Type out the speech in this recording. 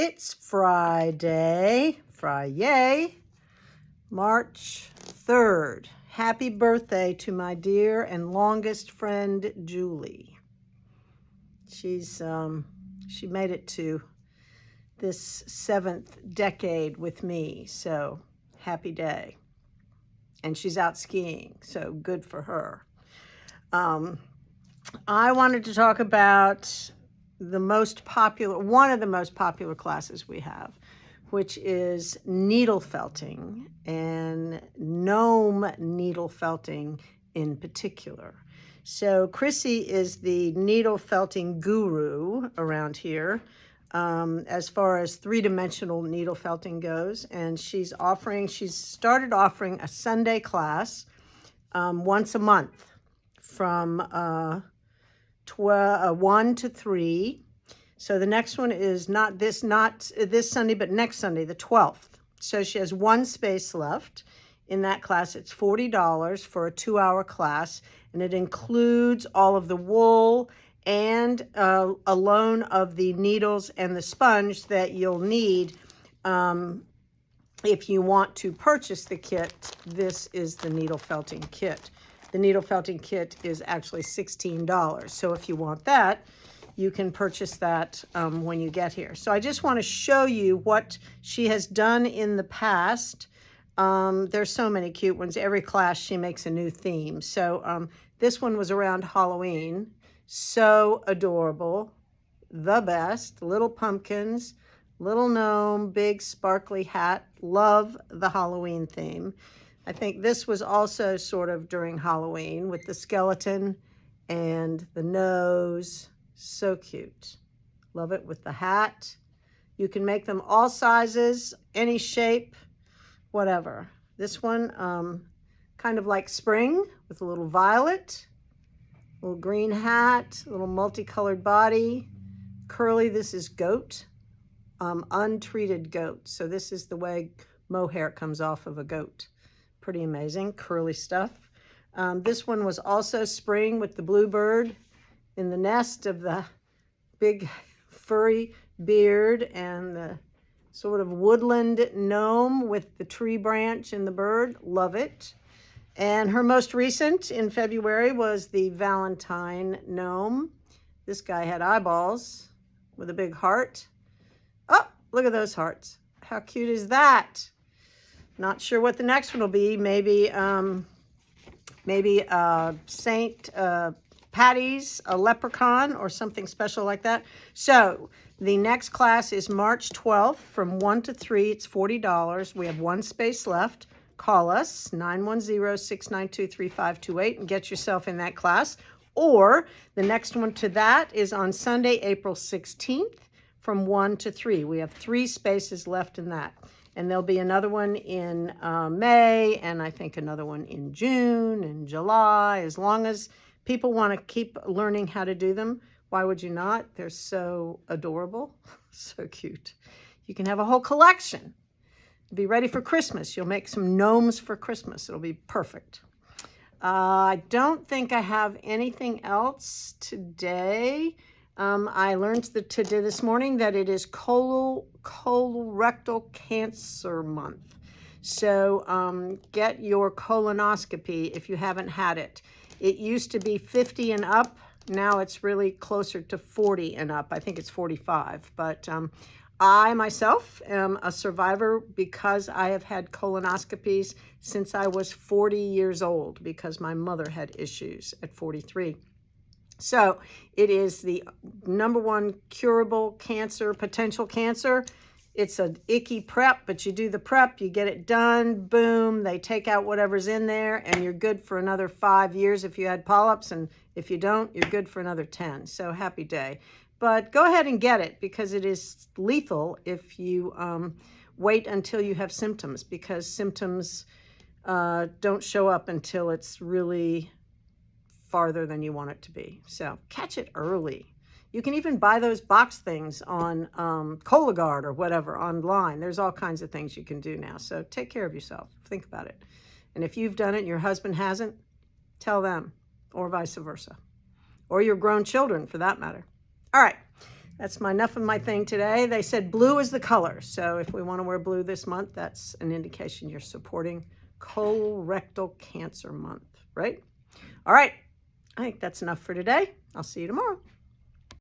It's Friday, FriYAY, March 3rd. Happy birthday to my dear and longest friend, Julie. She made it to this 7th decade with me, so happy day. And she's out skiing, so good for her. I wanted to talk about one of the most popular classes we have, which is needlefelting and gnome needlefelting in particular. So Crissy is the needlefelting guru around here as far as three-dimensional needlefelting goes, and she's started offering a Sunday class once a month from 1 to 3. So the next one is not this Sunday, but next Sunday, the 12th. So she has one space left in that class. It's $40 for a 2-hour class, and it includes all of the wool and a loan of the needles and the sponge that you'll need if you want to purchase the kit. This is the needlefelting kit. The needlefelting kit is actually $16. So if you want that, you can purchase that when you get here. So I just want to show you what she has done in the past. There's so many cute ones. Every class she makes a new theme. So this one was around Halloween. So adorable. The best. Little pumpkins, little gnome, big sparkly hat. Love the Halloween theme. I think this was also sort of during Halloween with the skeleton and the nose. So cute. Love it with the hat. You can make them all sizes, any shape, whatever. This one, kind of like spring with a little violet, little green hat, little multicolored body. Curly, this is goat, untreated goat. So this is the way mohair comes off of a goat. Pretty amazing, curly stuff. This one was also spring with the bluebird in the nest of the big furry beard and the sort of woodland gnome with the tree branch and the bird. Love it. And her most recent in February was the Valentine gnome. This guy had eyeballs with a big heart. Oh, look at those hearts. How cute is that? Not sure what the next one will be. Maybe Saint Patty's, a leprechaun, or something special like that. So the next class is March 12th from 1 to 3. It's $40. We have one space left. Call us, 910-692-3528, and get yourself in that class. Or the next one to that is on Sunday, April 16th from 1 to 3. We have 3 spaces left in that. And there'll be another one in May, and I think another one in June and July. As long as people want to keep learning how to do them, why would you not? They're so adorable, so cute. You can have a whole collection. Be ready for Christmas. You'll make some gnomes for Christmas. It'll be perfect. I don't think I have anything else today. I learned today this morning that it is colorectal cancer month. So get your colonoscopy if you haven't had it. It used to be 50 and up. Now it's really closer to 40 and up. I think it's 45. But I myself am a survivor because I have had colonoscopies since I was 40 years old because my mother had issues at 43. So it is the #1 curable cancer, potential cancer. It's an icky prep, but you do the prep, you get it done, boom, they take out whatever's in there, and you're good for another 5 years if you had polyps, and if you don't, you're good for another 10. So happy day. But go ahead and get it because it is lethal if you wait until you have symptoms, because symptoms don't show up until it's really farther than you want it to be. So catch it early. You can even buy those box things on Cologuard or whatever online. There's all kinds of things you can do now. So take care of yourself. Think about it. And if you've done it and your husband hasn't, tell them, or vice versa. Or your grown children for that matter. All right. That's enough of my thing today. They said blue is the color. So if we want to wear blue this month, that's an indication you're supporting colorectal cancer month, right? All right. I think that's enough for today. I'll see you tomorrow.